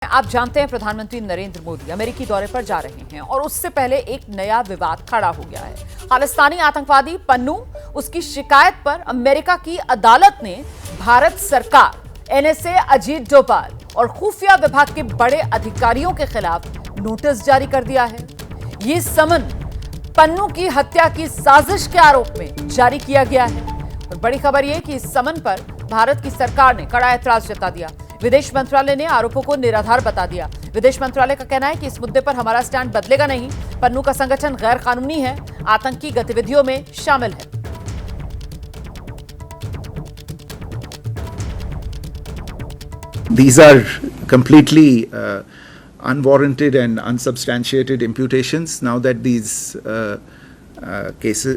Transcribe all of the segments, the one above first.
आप जानते हैं प्रधानमंत्री नरेंद्र मोदी अमेरिकी दौरे पर जा रहे हैं और उससे पहले एक नया विवाद खड़ा हो गया है। खालिस्तानी आतंकवादी पन्नू, उसकी शिकायत पर अमेरिका की अदालत ने भारत सरकार, एनएसए, अजीत डोभाल और खुफिया विभाग के बड़े अधिकारियों के खिलाफ नोटिस जारी कर दिया है। ये समन पन्नू की हत्या की साजिश के आरोप में जारी किया गया है और बड़ी खबर यह कि इस समन पर भारत की सरकार ने कड़ा ऐतराज जता दिया। विदेश मंत्रालय ने आरोपों को निराधार बता दिया। विदेश मंत्रालय का कहना है कि इस मुद्दे पर हमारा स्टैंड बदलेगा नहीं। पन्नू का संगठन गैर कानूनी है, आतंकी गतिविधियों में शामिल है। These are completely unwarranted and unsubstantiated imputations. Now that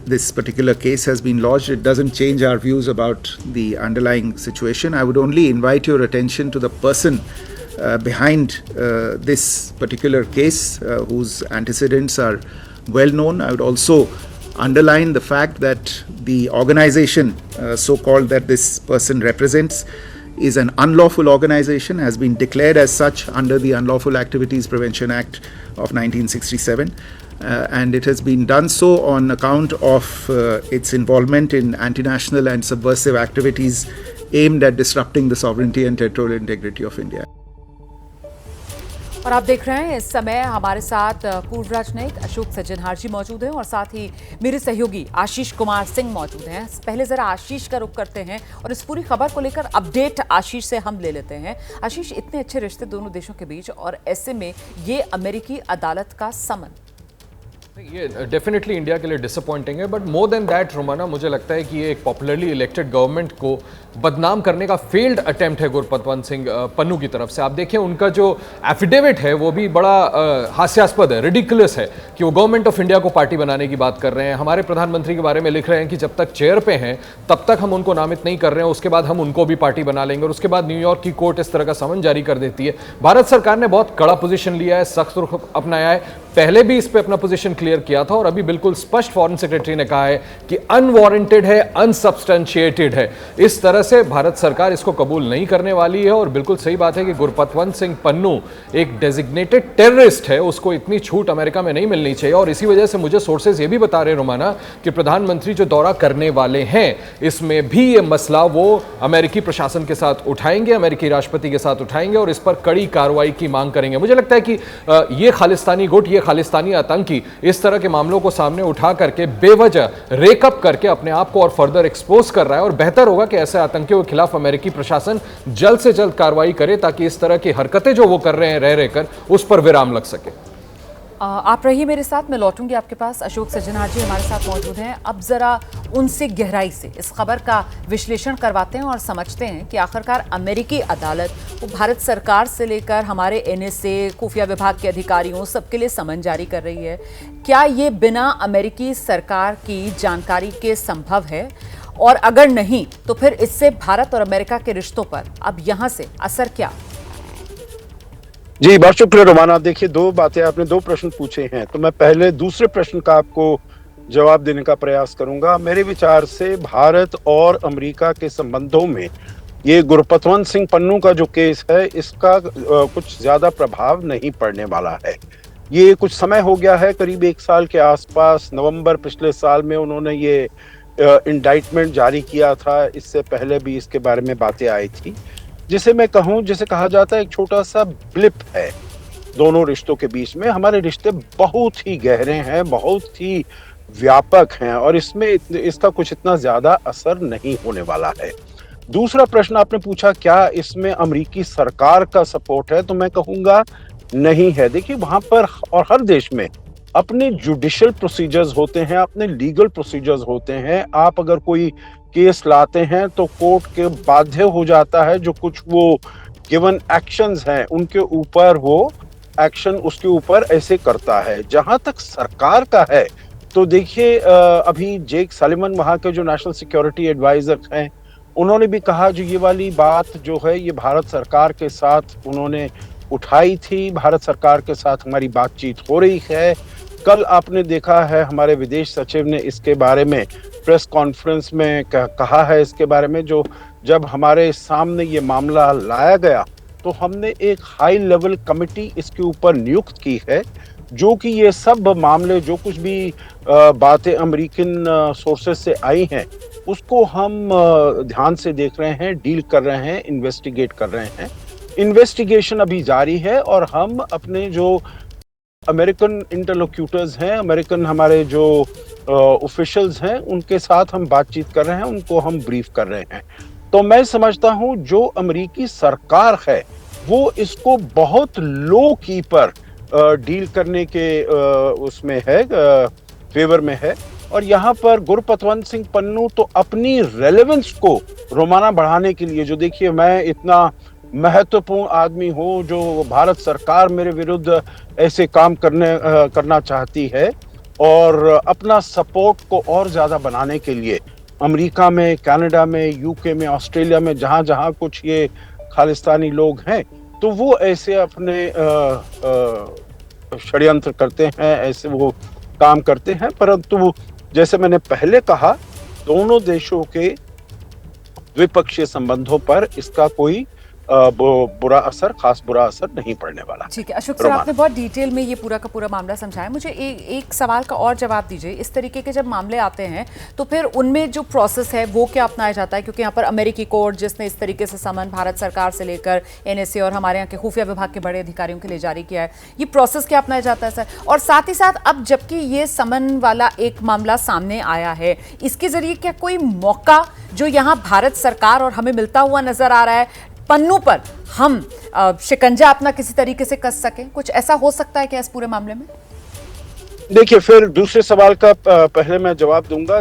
this particular case has been lodged, it doesn't change our views about the underlying situation. I would only invite your attention to the person behind this particular case, whose antecedents are well known. I would also underline the fact that the organization so-called that this person represents is an unlawful organization, has been declared as such under the Unlawful Activities Prevention Act of 1967. And it has been done so on account of its involvement in anti-national and subversive activities aimed at disrupting the sovereignty and territorial integrity of India. और आप देख रहे हैं इस समय हमारे साथ पूर्व राजनयिक अशोक सज्जनहार जी मौजूद हैं और साथ ही मेरे सहयोगी आशीष कुमार सिंह मौजूद हैं। पहले जरा आशीष का रुख करते हैं और इस पूरी खबर को लेकर अपडेट आशीष से हम ले लेते हैं। आशीष, इतने अच्छे रिश्ते दोनों देशों के बीच और ऐसे में ये अमेरिकी अदालत का समन, ये डेफिनेटली इंडिया के लिए डिसअपॉइंटिंग है, but more than that Romana, मुझे लगता है कि ये एक पॉपुलरली इलेक्टेड गवर्नमेंट को बदनाम करने का फेल्ड अटेम्प्ट है गुरपतवंत सिंह पन्नू की तरफ से। आप देखिए उनका जो एफिडेविट है वो भी बड़ा हास्यास्पद है, रिडिकुलस है कि वो गवर्नमेंट ऑफ इंडिया को पार्टी बनाने की बात कर रहे हैं। हमारे प्रधानमंत्री के बारे में लिख रहे हैं कि जब तक चेयर पे हैं तब तक हम उनको नामित नहीं कर रहे हैं, उसके बाद हम उनको भी पार्टी बना लेंगे। और उसके बाद न्यूयॉर्क की कोर्ट इस तरह का समन जारी कर देती है। भारत सरकार ने बहुत कड़ा पोजीशन लिया है, सख्त रुख अपनाया है। पहले भी इस पे अपना पोजीशन क्लियर किया था और अभी बिल्कुल स्पष्ट फॉरेन सेक्रेटरी ने कहा है कि अनवारंटेड है, अनसब्सटेंशिएटेड है। इस तरह से भारत सरकार इसको कबूल नहीं करने वाली है। और बिल्कुल सही बात है कि गुरपतवंत सिंह पन्नू एक डेजिग्नेटेड टेररिस्ट है, उसको इतनी छूट अमेरिका में नहीं मिलनी चाहिए। और इसी वजह से मुझे सोर्सेज ये भी बता रहे रोमाना कि प्रधानमंत्री जो दौरा करने वाले हैं इसमें भी ये मसला वो अमेरिकी प्रशासन के साथ उठाएंगे, अमेरिकी राष्ट्रपति के साथ उठाएंगे और इस पर कड़ी कार्रवाई की मांग करेंगे। मुझे लगता है कि ये खालिस्तानी गुट, ये खालिस्तानी आतंकी इस तरह के मामलों को सामने उठा करके बेवजह रेकअप करके अपने आप को और फर्दर एक्सपोज कर रहा है। और बेहतर होगा कि ऐसे आतंकियों के खिलाफ अमेरिकी प्रशासन जल्द से जल्द कार्रवाई करे ताकि इस तरह की हरकतें जो वो कर रहे हैं रह रहकर उस पर विराम लग सके। आप रहिए मेरे साथ, मैं लौटूंगी आपके पास। अशोक सज्जनहार जी हमारे साथ मौजूद हैं। अब जरा उनसे गहराई से इस खबर का विश्लेषण करवाते हैं और समझते हैं कि आखिरकार अमेरिकी अदालत वो भारत सरकार से लेकर हमारे एनएसए, खुफिया विभाग के अधिकारियों सबके लिए समन जारी कर रही है। क्या ये बिना अमेरिकी सरकार की जानकारी के संभव है? और अगर नहीं तो फिर इससे भारत और अमेरिका के रिश्तों पर अब यहां से असर क्या? जी बहुत शुक्रिया रोमाना। देखिए, दो बातें आपने, दो प्रश्न पूछे हैं, तो मैं पहले दूसरे प्रश्न का आपको जवाब देने का प्रयास करूंगा। मेरे विचार से भारत और अमेरिका के संबंधों में ये गुरपतवंत सिंह पन्नू का जो केस है इसका कुछ ज्यादा प्रभाव नहीं पड़ने वाला है। ये कुछ समय हो गया है, करीब 1 साल के आसपास, नवंबर पिछले साल में उन्होंने ये इंडाइटमेंट जारी किया था। इससे पहले भी इसके बारे में बातें आई थी, जिसे मैं कहूं, जिसे कहा जाता है एक छोटा सा ब्लिप है दोनों रिश्तों के बीच में। हमारे रिश्ते बहुत ही गहरे हैं, बहुत ही व्यापक हैं और इसमें इसका कुछ इतना ज्यादा असर नहीं होने वाला है। दूसरा प्रश्न आपने पूछा, क्या इसमें अमेरिकी सरकार का सपोर्ट है? तो मैं कहूंगा नहीं है। देखिए, वहां पर और हर देश में अपने जुडिशियल प्रोसीजर्स होते हैं, अपने लीगल प्रोसीजर्स होते हैं। आप अगर कोई केस लाते हैं तो कोर्ट के बाध्य हो जाता है जो कुछ वो गिवन एक्शंस हैं उनके ऊपर वो एक्शन उसके ऊपर ऐसे करता है। जहां तक सरकार का है तो देखिए, अभी जेक सलिमन वहां के जो नेशनल सिक्योरिटी एडवाइजर हैं उन्होंने भी कहा जो ये वाली बात जो है ये भारत सरकार के साथ उन्होंने उठाई थी, भारत सरकार के साथ हमारी बातचीत हो रही है। कल आपने देखा है हमारे विदेश सचिव ने इसके बारे में प्रेस कॉन्फ्रेंस में कहा है इसके बारे में, जो जब हमारे सामने ये मामला लाया गया तो हमने एक हाई लेवल कमिटी इसके ऊपर नियुक्त की है, जो कि ये सब मामले जो कुछ भी बातें अमेरिकन सोर्सेस से आई हैं उसको हम ध्यान से देख रहे हैं, डील कर रहे हैं, इन्वेस्टिगेट कर रहे हैं। इन्वेस्टिगेशन अभी जारी है और हम अपने जो अमेरिकन इंटरलोक्यूटर्स हैं, अमेरिकन हमारे जो ऑफिशियल्स हैं, उनके साथ हम बातचीत कर रहे हैं, उनको हम ब्रीफ कर रहे हैं। तो मैं समझता हूं जो अमेरिकी सरकार है वो इसको बहुत लो की पर डील करने के उसमें है, फेवर में है। और यहाँ पर गुरपतवंत सिंह पन्नू तो अपनी रेलेवेंस को रोमाना बढ़ाने के लिए, जो देखिए मैं इतना महत्वपूर्ण आदमी हूँ, जो भारत सरकार मेरे विरुद्ध ऐसे काम करना चाहती है, और अपना सपोर्ट को और ज्यादा बनाने के लिए अमेरिका में, कनाडा में, यूके में, ऑस्ट्रेलिया में जहां जहां कुछ ये खालिस्तानी लोग हैं, तो वो ऐसे अपने षड्यंत्र करते हैं, ऐसे वो काम करते हैं। परंतु जैसे मैंने पहले कहा, दोनों देशों के द्विपक्षीय संबंधों पर इसका कोई खास बुरा असर नहीं पड़ने वाला। ठीक है अशोक सर, आपने बहुत डिटेल में ये पूरा का पूरा मामला समझाया। मुझे एक सवाल का और जवाब दीजिए। इस तरीके के जब मामले आते हैं तो फिर उनमें जो प्रोसेस है वो क्या अपनाया जाता है? क्योंकि यहाँ पर अमेरिकी कोर्ट, जिसने इस तरीके से समन भारत सरकार से लेकर एनएसए और हमारे यहाँ के खुफिया विभाग के बड़े अधिकारियों के लिए जारी किया है, ये प्रोसेस क्या अपनाया जाता है सर? और साथ ही साथ अब जबकि ये समन वाला एक मामला सामने आया है, इसके जरिए क्या कोई मौका जो यहाँ भारत सरकार और हमें मिलता हुआ नजर आ रहा है, पन्नू पर हम शिकंजा अपना किसी तरीके से कस सकें, कुछ ऐसा हो सकता है क्या इस पूरे मामले में? देखिए, फिर दूसरे सवाल का पहले मैं जवाब दूंगा।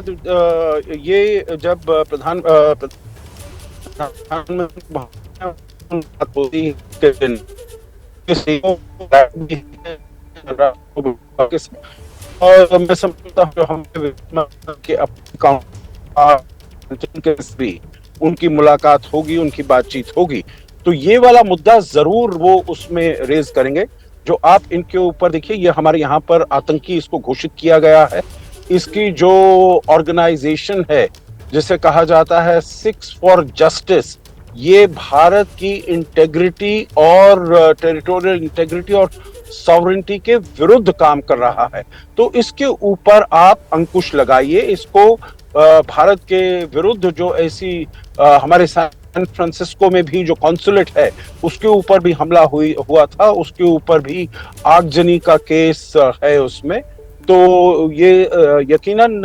ये जब प्रधानमंत्री और मैं समझता हूँ हम भी उनकी मुलाकात होगी, उनकी बातचीत होगी, तो ये वाला मुद्दा जरूर वो उसमें रेज करेंगे। जो आप इनके ऊपर देखिए, ये हमारे यहाँ पर आतंकी इसको घोषित किया गया है। इसकी जो ऑर्गेनाइजेशन है, जिसे कहा जाता है सिक्स फॉर जस्टिस, ये भारत की इंटेग्रिटी और टेरिटोरियल इंटेग्रिटी और सॉवरेनिटी के विरुद्ध काम कर रहा है। तो इसके ऊपर आप अंकुश लगाइए। इसको भारत के विरुद्ध जो ऐसी हमारे सैन फ्रांसिस्को में भी जो कॉन्सुलेट है उसके ऊपर भी हमला हुआ था, उसके ऊपर भी आगजनी का केस है उसमें। तो ये यकीनन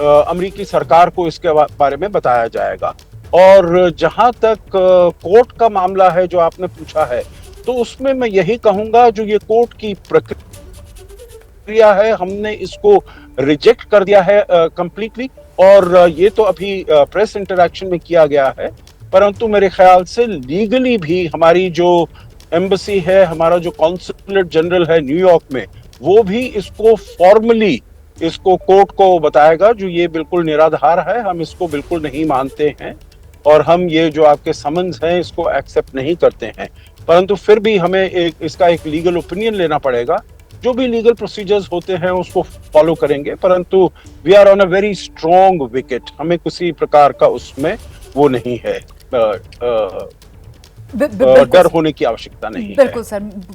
अमेरिकी सरकार को इसके बारे में बताया जाएगा। और जहां तक कोर्ट का मामला है जो आपने पूछा है, तो उसमें मैं यही कहूंगा, जो ये कोर्ट की प्रक्रिया है, हमने इसको रिजेक्ट कर दिया है कंप्लीटली। और ये तो अभी प्रेस इंटरैक्शन में किया गया है, परंतु मेरे ख्याल से लीगली भी हमारी जो एम्बेसी है, हमारा जो कॉन्सुलेट जनरल है न्यूयॉर्क में, वो भी इसको फॉर्मली इसको कोर्ट को बताएगा जो ये बिल्कुल निराधार है, हम इसको बिल्कुल नहीं मानते हैं और हम ये जो आपके समन्स हैं इसको एक्सेप्ट नहीं करते हैं। परंतु फिर भी हमें इसका एक लीगल ओपिनियन लेना पड़ेगा। जो भी लीगल प्रोसीजर्स होते हैं उसको फॉलो करेंगे, परंतु we are on a very strong wicket. हमें किसी प्रकार का उसमें वो नहीं है, डर होने की आवश्यकता नहीं है। बिल्कुल सर,